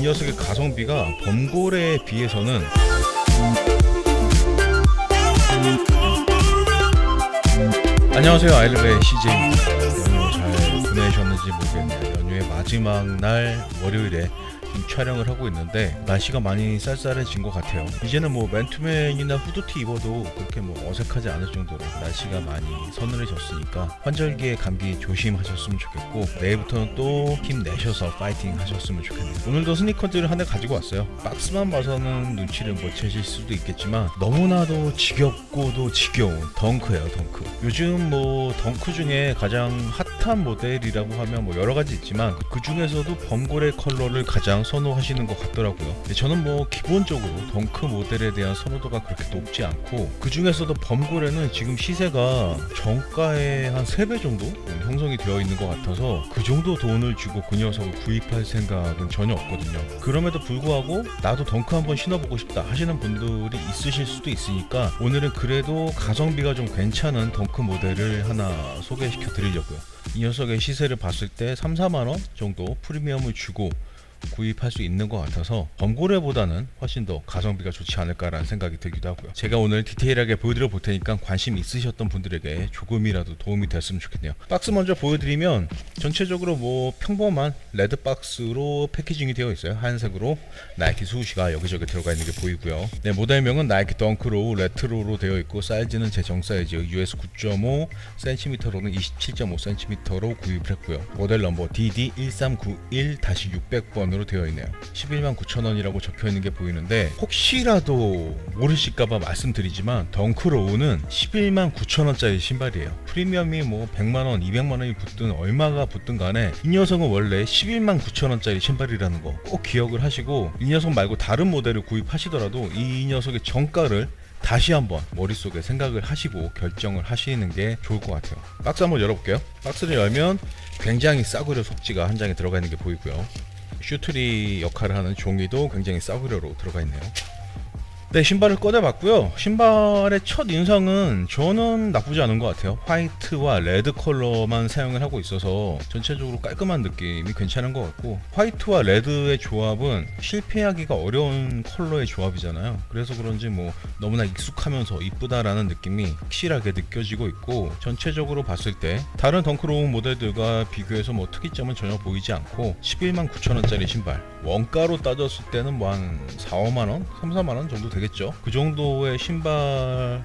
이 녀석의 가성비가 범고래에 비해서는 안녕하세요, 아일베의 CJ입니다. 연휴 잘 보내셨는지 모르겠네요. 연휴의 마지막 날 월요일에 지금 촬영을 하고 있는데 날씨가 많이 쌀쌀해진 것 같아요. 이제는 뭐 맨투맨이나 후드티 입어도 그렇게 뭐 어색하지 않을 정도로 날씨가 많이 서늘해졌으니까 환절기에 감기 조심하셨으면 좋겠고, 내일부터는 또 힘내셔서 파이팅 하셨으면 좋겠네요. 오늘도 스니커즈를 하나 가지고 왔어요. 박스만 봐서는 눈치를 못 채실 수도 있겠지만 너무나도 지겹고도 지겨운 덩크예요, 덩크. 요즘 뭐 덩크 중에 가장 핫한 모델이라고 하면 뭐 여러 가지 있지만 그 중에서도 범고래 컬러를 가장 선호하시는 것 같더라고요. 근데 저는 뭐 기본적으로 덩크 모델에 대한 선호도가 그렇게 높지 않고, 그 중에서도 범고래는 지금 시세가 정가의 한 3배 정도 형성이 되어 있는 것 같아서 그 정도 돈을 주고 그 녀석을 구입할 생각은 전혀 없거든요. 그럼에도 불구하고 나도 덩크 한번 신어보고 싶다 하시는 분들이 있으실 수도 있으니까 오늘은 그래도 가성비가 좀 괜찮은 덩크 모델을 하나 소개시켜 드리려고요. 이 녀석의 시세를 봤을 때 3, 4만원 정도 프리미엄을 주고 구입할 수 있는 것 같아서 범고래보다는 훨씬 더 가성비가 좋지 않을까라는 생각이 들기도 하고요. 제가 오늘 디테일하게 보여드려 볼 테니까 관심 있으셨던 분들에게 조금이라도 도움이 됐으면 좋겠네요. 박스 먼저 보여드리면 전체적으로 뭐 평범한 레드 박스로 패키징이 되어 있어요. 하얀색으로 나이키 수우시가 여기저기 들어가 있는 게 보이고요. 네, 모델명은 나이키 덩크로우 레트로로 되어 있고, 사이즈는 제 정 사이즈 US 9.5cm로는 27.5cm로 구입을 했고요. 모델 넘버 DD1391-600번 으로 되어 있네요. 119,000원이라고 적혀 있는 게 보이는데, 혹시라도 모르실까봐 말씀드리지만 덩크로우는 119,000원짜리 신발이에요. 프리미엄이 뭐 100만원, 200만원이 붙든 얼마가 붙든 간에 이 녀석은 원래 119,000원짜리 신발이라는 거 꼭 기억을 하시고, 이 녀석 말고 다른 모델을 구입하시더라도 이 녀석의 정가를 다시 한번 머릿속에 생각을 하시고 결정을 하시는 게 좋을 것 같아요. 박스 한번 열어볼게요. 박스를 열면 굉장히 싸구려 속지가 한 장에 들어가 있는 게 보이고요. 슈트리 역할을 하는 종이도 굉장히 싸구려로 들어가 있네요. 네, 신발을 꺼내봤고요. 신발의 첫 인상은 저는 나쁘지 않은 것 같아요. 화이트와 레드 컬러만 사용을 하고 있어서 전체적으로 깔끔한 느낌이 괜찮은 것 같고, 화이트와 레드의 조합은 실패하기가 어려운 컬러의 조합이잖아요. 그래서 그런지 뭐 너무나 익숙하면서 이쁘다라는 느낌이 확실하게 느껴지고 있고, 전체적으로 봤을 때 다른 덩크로우 모델들과 비교해서 뭐 특이점은 전혀 보이지 않고, 119,000원짜리 신발 원가로 따졌을 때는 뭐 한 4, 5만원? 3, 4만원 정도 되겠죠. 그 정도의 신발이다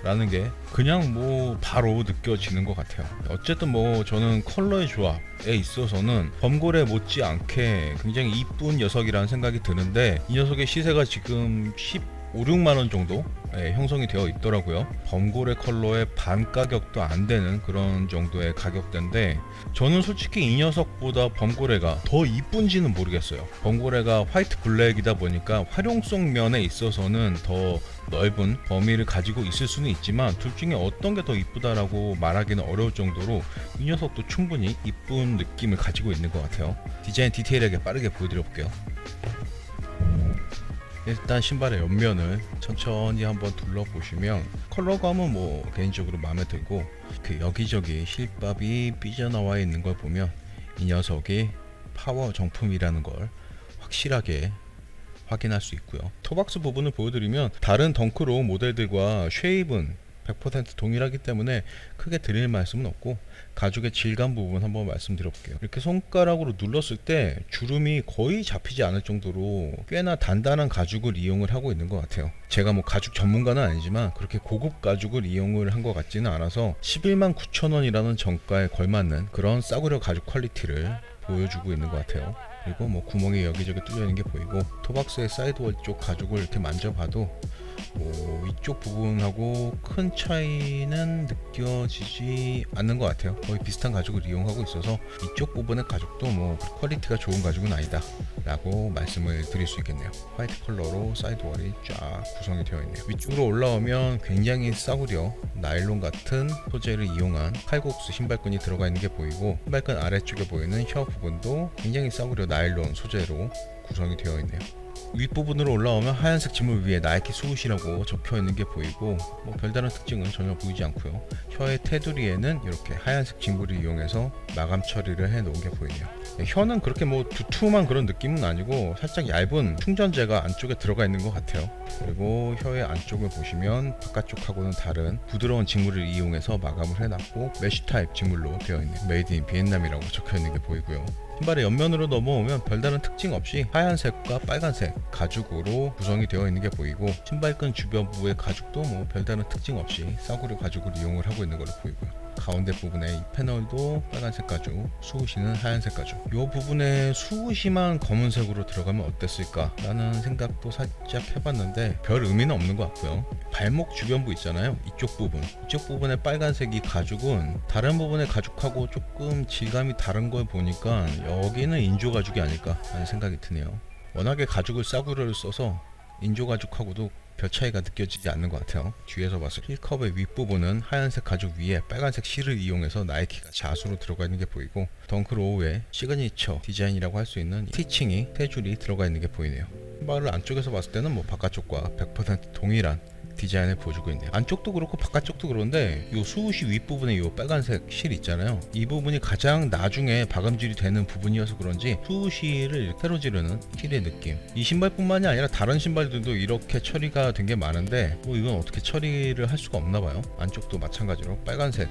라는 게 그냥 뭐 바로 느껴지는 것 같아요. 어쨌든 뭐 저는 컬러의 조합에 있어서는 범고래 못지않게 굉장히 이쁜 녀석이라는 생각이 드는데, 이 녀석의 시세가 지금 5, 6만원 정도 형성이 되어 있더라고요. 범고래 컬러의 반 가격도 안 되는 그런 정도의 가격대인데, 저는 솔직히 이 녀석보다 범고래가 더 이쁜지는 모르겠어요. 범고래가 화이트 블랙이다 보니까 활용성 면에 있어서는 더 넓은 범위를 가지고 있을 수는 있지만, 둘 중에 어떤 게 더 이쁘다라고 말하기는 어려울 정도로 이 녀석도 충분히 이쁜 느낌을 가지고 있는 것 같아요. 디자인 디테일하게 빠르게 보여드려 볼게요. 일단 신발의 옆면을 천천히 한번 둘러보시면 컬러감은 뭐 개인적으로 마음에 들고, 그 여기저기 실밥이 삐져나와 있는 걸 보면 이 녀석이 파워 정품이라는 걸 확실하게 확인할 수 있고요. 토박스 부분을 보여드리면 다른 덩크로우 모델들과 쉐입은 100% 동일하기 때문에 크게 드릴 말씀은 없고, 가죽의 질감 부분 한번 말씀드려볼게요. 이렇게 손가락으로 눌렀을 때 주름이 거의 잡히지 않을 정도로 꽤나 단단한 가죽을 이용을 하고 있는 것 같아요. 제가 뭐 가죽 전문가는 아니지만 그렇게 고급 가죽을 이용을 한 것 같지는 않아서 119,000원이라는 정가에 걸맞는 그런 싸구려 가죽 퀄리티를 보여주고 있는 것 같아요. 그리고 뭐 구멍이 여기저기 뚫려 있는 게 보이고, 토박스의 사이드월 쪽 가죽을 이렇게 만져봐도 뭐 이쪽 부분하고 큰 차이는 느껴지지 않는 것 같아요. 거의 비슷한 가죽을 이용하고 있어서 이쪽 부분의 가죽도 뭐 퀄리티가 좋은 가죽은 아니다 라고 말씀을 드릴 수 있겠네요. 화이트 컬러로 사이드월이 쫙 구성이 되어 있네요. 위쪽으로 올라오면 굉장히 싸구려 나일론 같은 소재를 이용한 칼국수 신발끈이 들어가 있는 게 보이고, 신발끈 아래쪽에 보이는 혀 부분도 굉장히 싸구려 나일론 소재로 구성이 되어 있네요. 윗부분으로 올라오면 하얀색 지물 위에 나이키 스우시라고 적혀있는 게 보이고 뭐 별다른 특징은 전혀 보이지 않고요. 혀의 테두리에는 이렇게 하얀색 징물을 이용해서 마감 처리를 해 놓은 게 보이네요. 혀는 그렇게 뭐 두툼한 그런 느낌은 아니고 살짝 얇은 충전재가 안쪽에 들어가 있는 것 같아요. 그리고 혀의 안쪽을 보시면 바깥쪽하고는 다른 부드러운 징물을 이용해서 마감을 해놨고 메쉬 타입 징물로 되어 있는 메이드 인 비엔남이라고 적혀있는 게 보이고요. 신발의 옆면으로 넘어오면 별다른 특징 없이 하얀색과 빨간색 가죽으로 구성이 되어 있는 게 보이고 신발끈 주변부의 가죽도 뭐 별다른 특징 없이 싸구려 가죽을 이용을 하고 있는 걸로 보이고요. 가운데 부분에 이 패널도 빨간색 가죽, 수우시는 하얀색 가죽. 이 부분에 수우시만 검은색으로 들어가면 어땠을까 라는 생각도 살짝 해봤는데 별 의미는 없는 것 같고요. 발목 주변부 있잖아요. 이쪽 부분의 빨간색이 가죽은 다른 부분의 가죽하고 조금 질감이 다른 걸 보니까 여기는 인조 가죽이 아닐까 라는 생각이 드네요. 워낙에 가죽을 싸구려를 써서 인조 가죽하고도 별 차이가 느껴지지 않는 것 같아요. 뒤에서 봤을 때 힐컵의 윗부분은 하얀색 가죽 위에 빨간색 실을 이용해서 나이키가 자수로 들어가 있는 게 보이고 덩크로우의 시그니처 디자인이라고 할 수 있는 스티칭이 테줄이 들어가 있는 게 보이네요. 신발을 안쪽에서 봤을 때는 뭐 바깥쪽과 100% 동일한 디자인을 보여주고 있네요. 안쪽도 그렇고 바깥쪽도 그런데 이 수우시 윗부분에 이 빨간색 실 있잖아요. 이 부분이 가장 나중에 박음질이 되는 부분이어서 그런지 수우시를 새로 지르는 실의 느낌. 이 신발뿐만이 아니라 다른 신발들도 이렇게 처리가 된 게 많은데 뭐 이건 어떻게 처리를 할 수가 없나 봐요. 안쪽도 마찬가지로 빨간색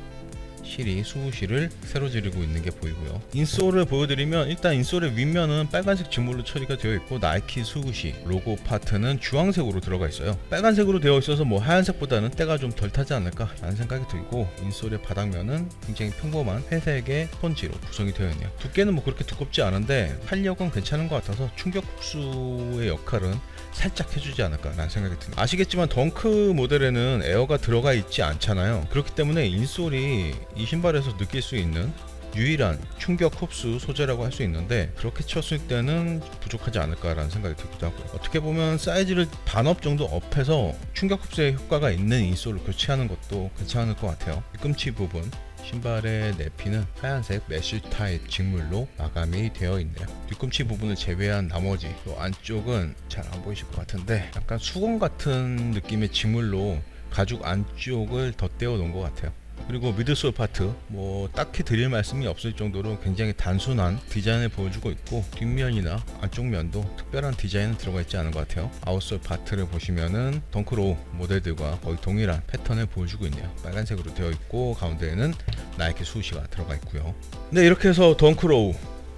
실이 수우시를 새로 지르고 있는 게 보이고요. 인솔을 보여드리면 일단 인솔의 윗면은 빨간색 지물로 처리가 되어 있고 나이키 수우시 로고 파트는 주황색으로 들어가 있어요. 빨간색으로 되어 있어서 뭐 하얀색보다는 때가 좀 덜 타지 않을까 라는 생각이 들고 인솔의 바닥면은 굉장히 평범한 회색의 스펀지로 구성이 되어 있네요. 두께는 뭐 그렇게 두껍지 않은데 탄력은 괜찮은 것 같아서 충격 흡수의 역할은 살짝 해주지 않을까 라는 생각이 듭니다. 아시겠지만 덩크 모델에는 에어가 들어가 있지 않잖아요. 그렇기 때문에 인솔이 이 신발에서 느낄 수 있는 유일한 충격 흡수 소재라고 할 수 있는데 그렇게 쳤을 때는 부족하지 않을까라는 생각이 들기도 하고요. 어떻게 보면 사이즈를 반업 정도 업해서 충격 흡수의 효과가 있는 인솔을 교체하는 것도 괜찮을 것 같아요. 뒤꿈치 부분 신발의 내피는 하얀색 메쉬 타입 직물로 마감이 되어 있네요. 뒤꿈치 부분을 제외한 나머지 또 안쪽은 잘 안 보이실 것 같은데 약간 수건 같은 느낌의 직물로 가죽 안쪽을 덧대어 놓은 것 같아요. 그리고 미드솔 파트 뭐 딱히 드릴 말씀이 없을 정도로 굉장히 단순한 디자인을 보여주고 있고 뒷면이나 안쪽 면도 특별한 디자인은 들어가 있지 않은 것 같아요. 아웃솔 파트를 보시면은 덩크로우 모델들과 거의 동일한 패턴을 보여주고 있네요. 빨간색으로 되어 있고 가운데에는 나이키 수우시가 들어가 있고요. 네, 이렇게 해서 덩크로우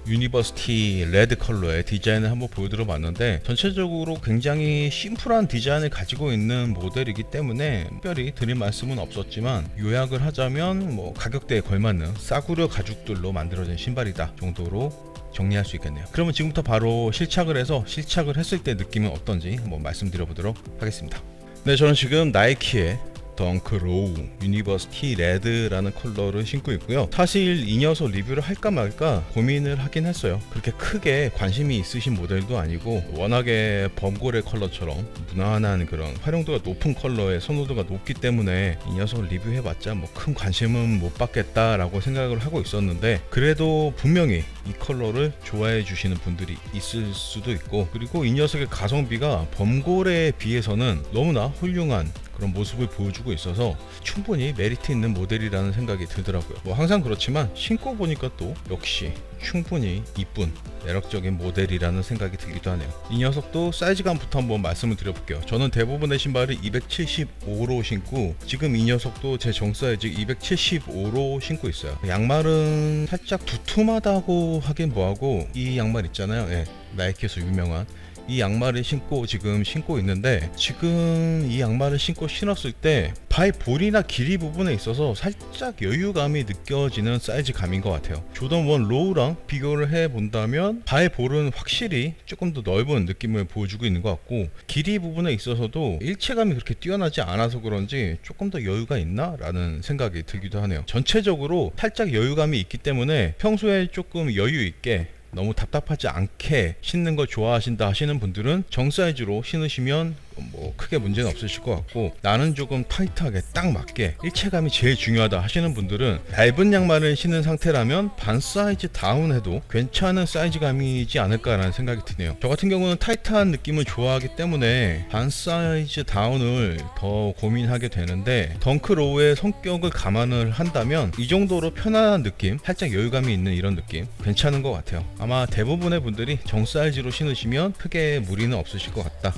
유니버시티 레드 컬러의 디자인을 한번 보여드려 봤는데 전체적으로 굉장히 심플한 디자인을 가지고 있는 모델이기 때문에 특별히 드릴 말씀은 없었지만 요약을 하자면 뭐 가격대에 걸맞는 싸구려 가죽들로 만들어진 신발이다 정도로 정리할 수 있겠네요. 그러면 지금부터 바로 실착을 해서 실착을 했을 때 느낌은 어떤지 한번 말씀드려 보도록 하겠습니다. 네, 저는 지금 나이키의 덩크로우 유니버시티 레드라는 컬러를 신고 있고요. 사실 이 녀석 리뷰를 할까 말까 고민을 하긴 했어요. 그렇게 크게 관심이 있으신 모델도 아니고 워낙에 범고래 컬러처럼 무난한 그런 활용도가 높은 컬러의 선호도가 높기 때문에 이 녀석을 리뷰해봤자 뭐 큰 관심은 못 받겠다라고 생각을 하고 있었는데 그래도 분명히 이 컬러를 좋아해 주시는 분들이 있을 수도 있고 그리고 이 녀석의 가성비가 범고래에 비해서는 너무나 훌륭한 그런 모습을 보여주고 있어서 충분히 메리트 있는 모델이라는 생각이 들더라고요. 뭐 항상 그렇지만 신고 보니까 또 역시 충분히 이쁜 매력적인 모델이라는 생각이 들기도 하네요. 이 녀석도 사이즈감부터 한번 말씀을 드려볼게요. 저는 대부분의 신발을 275로 신고 지금 이 녀석도 제 정사이즈 275로 신고 있어요. 양말은 살짝 두툼하다고 하긴 뭐하고 이 양말 있잖아요. 네, 나이키에서 유명한 이 양말을 지금 신고 있는데 지금 이 양말을 신었을 때 발 볼이나 길이 부분에 있어서 살짝 여유감이 느껴지는 사이즈감인 것 같아요. 조던 1 로우랑 비교를 해본다면 발 볼은 확실히 조금 더 넓은 느낌을 보여주고 있는 것 같고 길이 부분에 있어서도 일체감이 그렇게 뛰어나지 않아서 그런지 조금 더 여유가 있나? 라는 생각이 들기도 하네요. 전체적으로 살짝 여유감이 있기 때문에 평소에 조금 여유 있게 너무 답답하지 않게 신는 걸 좋아하신다 하시는 분들은 정 사이즈로 신으시면 뭐 크게 문제는 없으실 것 같고, 나는 조금 타이트하게 딱 맞게 일체감이 제일 중요하다 하시는 분들은 얇은 양말을 신는 상태라면 반 사이즈 다운해도 괜찮은 사이즈감이지 않을까라는 생각이 드네요. 저 같은 경우는 타이트한 느낌을 좋아하기 때문에 반 사이즈 다운을 더 고민하게 되는데, 덩크로우의 성격을 감안을 한다면 이 정도로 편안한 느낌, 살짝 여유감이 있는 이런 느낌 괜찮은 것 같아요. 아마 대부분의 분들이 정 사이즈로 신으시면 크게 무리는 없으실 것 같다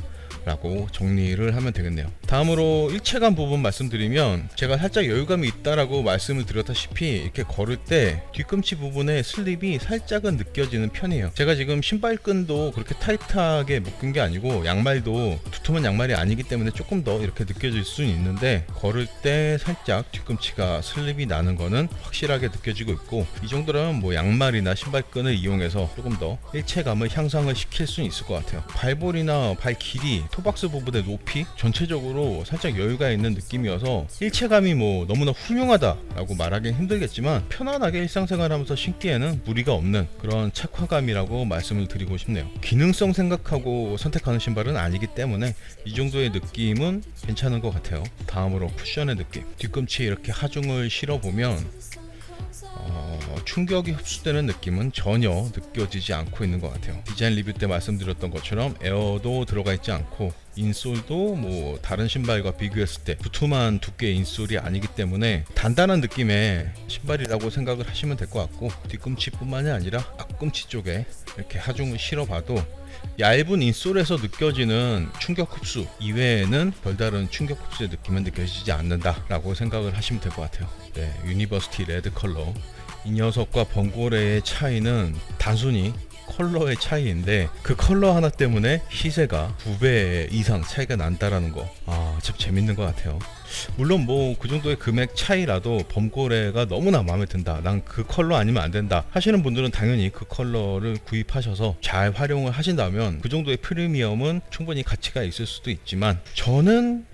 라고 정리를 하면 되겠네요. 다음으로 일체감 부분 말씀드리면, 제가 살짝 여유감이 있다라고 말씀을 드렸다시피 이렇게 걸을 때 뒤꿈치 부분에 슬립이 살짝은 느껴지는 편이에요. 제가 지금 신발끈도 그렇게 타이트하게 묶은 게 아니고 양말도 두툼한 양말이 아니기 때문에 조금 더 이렇게 느껴질 수는 있는데, 걸을 때 살짝 뒤꿈치가 슬립이 나는 거는 확실하게 느껴지고 있고, 이 정도라면 뭐 양말이나 신발끈을 이용해서 조금 더 일체감을 향상을 시킬 수는 있을 것 같아요. 발볼이나 발 길이, 토박스 부분의 높이 전체적으로 살짝 여유가 있는 느낌이어서 일체감이 뭐 너무나 훌륭하다라고 말하기는 힘들겠지만, 편안하게 일상생활하면서 신기에는 무리가 없는 그런 착화감이라고 말씀을 드리고 싶네요. 기능성 생각하고 선택하는 신발은 아니기 때문에 이 정도의 느낌은 괜찮은 것 같아요. 다음으로 쿠션의 느낌, 뒤꿈치에 이렇게 하중을 실어보면 충격이 흡수되는 느낌은 전혀 느껴지지 않고 있는 것 같아요. 디자인 리뷰 때 말씀드렸던 것처럼 에어도 들어가 있지 않고, 인솔도 뭐 다른 신발과 비교했을 때 두툼한 두께의 인솔이 아니기 때문에 단단한 느낌의 신발이라고 생각을 하시면 될 것 같고, 뒤꿈치뿐만이 아니라 앞꿈치 쪽에 이렇게 하중을 실어봐도 얇은 인솔에서 느껴지는 충격 흡수 이외에는 별다른 충격 흡수의 느낌은 느껴지지 않는다라고 생각을 하시면 될 것 같아요. 네, 유니버시티 레드 컬러, 이 녀석과 범고래의 차이는 단순히 컬러의 차이인데, 그 컬러 하나 때문에 시세가 2배 이상 차이가 난다라는 거, 참 재밌는 것 같아요. 물론 뭐 그 정도의 금액 차이라도 범고래가 너무나 마음에 든다, 난 그 컬러 아니면 안 된다 하시는 분들은 당연히 그 컬러를 구입하셔서 잘 활용을 하신다면 그 정도의 프리미엄은 충분히 가치가 있을 수도 있지만, 저는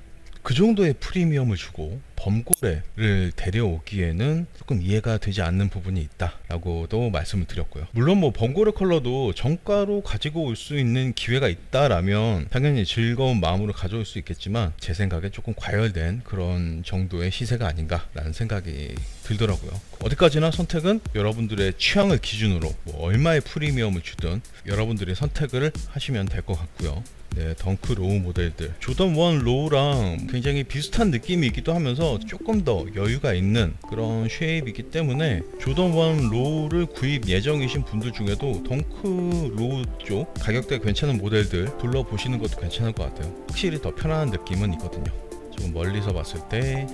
그 정도의 프리미엄을 주고 범고래를 데려오기에는 조금 이해가 되지 않는 부분이 있다라고도 말씀을 드렸고요. 물론 뭐 범고래 컬러도 정가로 가지고 올 수 있는 기회가 있다라면 당연히 즐거운 마음으로 가져올 수 있겠지만, 제 생각에 조금 과열된 그런 정도의 시세가 아닌가라는 생각이 들더라고요. 어디까지나 선택은 여러분들의 취향을 기준으로 뭐 얼마의 프리미엄을 주든 여러분들이 선택을 하시면 될 것 같고요. 네, 덩크 로우 모델들, 조던 1 로우랑 굉장히 비슷한 느낌이기도 하면서 조금 더 여유가 있는 그런 쉐입이기 때문에 조던 1 로우를 구입 예정이신 분들 중에도 덩크 로우 쪽 가격대 괜찮은 모델들 둘러보시는 것도 괜찮을 것 같아요. 확실히 더 편안한 느낌은 있거든요. 조금 멀리서 봤을 때,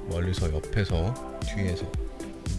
멀리서 옆에서, 뒤에서,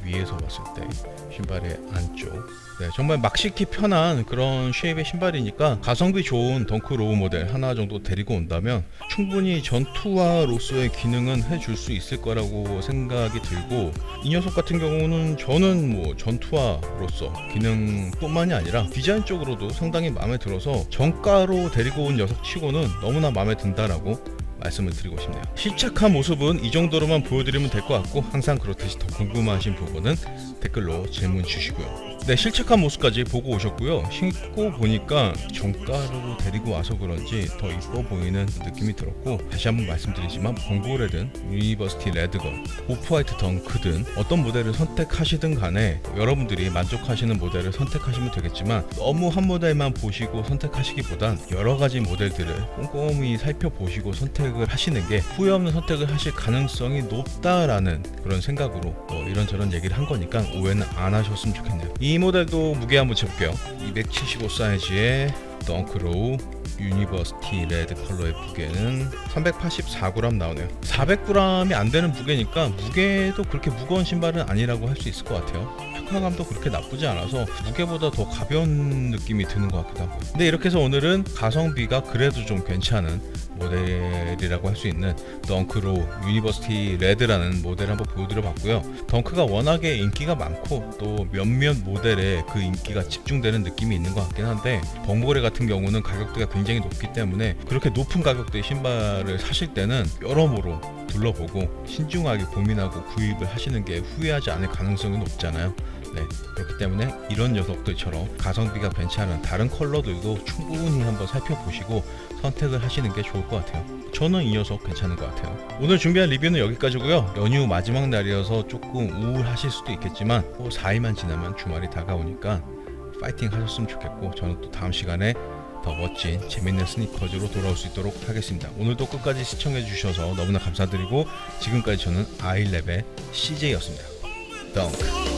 위에서 봤을 때 신발의 안쪽, 네, 정말 막 신기 편한 그런 쉐입의 신발이니까 가성비 좋은 덩크 로우 모델 하나 정도 데리고 온다면 충분히 전투화로서의 기능은 해줄 수 있을 거라고 생각이 들고, 이 녀석 같은 경우는 저는 뭐 전투화로서 기능뿐만이 아니라 디자인 쪽으로도 상당히 마음에 들어서 정가로 데리고 온 녀석 치고는 너무나 마음에 든다라고 말씀을 드리고 싶네요. 실착한 모습은 이 정도로만 보여드리면 될 것 같고, 항상 그렇듯이 더 궁금하신 부분은 댓글로 질문 주시고요. 네, 실착한 모습까지 보고 오셨고요. 신고 보니까 정가로 데리고 와서 그런지 더 이뻐 보이는 느낌이 들었고, 다시 한번 말씀드리지만 범고래든 유니버시티 레드건, 오프화이트 덩크든 어떤 모델을 선택하시든 간에 여러분들이 만족하시는 모델을 선택하시면 되겠지만, 너무 한 모델만 보시고 선택하시기보단 여러 가지 모델들을 꼼꼼히 살펴보시고 선택을 하시는 게 후회 없는 선택을 하실 가능성이 높다라는 그런 생각으로 이런저런 얘기를 한 거니까 오해는 안 하셨으면 좋겠네요. 이 모델도 무게 한번 재볼게요. 275 사이즈의 덩크로우 유니버시티 레드 컬러의 무게는 384g 나오네요. 400g이 안 되는 무게니까 무게도 그렇게 무거운 신발은 아니라고 할 수 있을 것 같아요. 착화감도 그렇게 나쁘지 않아서 무게보다 더 가벼운 느낌이 드는 것 같기도 하고. 근데 이렇게 해서 오늘은 가성비가 그래도 좀 괜찮은 모델이라고 할 수 있는 덩크로우 유니버시티 레드라는 모델을 한번 보여드려 봤고요. 덩크가 워낙에 인기가 많고 또 몇몇 모델에 그 인기가 집중되는 느낌이 있는 것 같긴 한데, 범고래 같은 경우는 가격대가 굉장히 높기 때문에 그렇게 높은 가격대의 신발을 사실 때는 여러모로 둘러보고 신중하게 고민하고 구입을 하시는 게 후회하지 않을 가능성이 높잖아요. 네, 그렇기 때문에 이런 녀석들처럼 가성비가 괜찮은 다른 컬러들도 충분히 한번 살펴보시고 선택을 하시는 게 좋을 것 같아요. 저는 이 녀석 괜찮은 것 같아요. 오늘 준비한 리뷰는 여기까지고요. 연휴 마지막 날이어서 조금 우울하실 수도 있겠지만 4일만 지나면 주말이 다가오니까 파이팅 하셨으면 좋겠고, 저는 또 다음 시간에 더 멋진 재밌는 스니커즈로 돌아올 수 있도록 하겠습니다. 오늘도 끝까지 시청해 주셔서 너무나 감사드리고, 지금까지 저는 아이랩의 CJ였습니다. 덩크.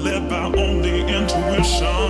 Led by only intuition.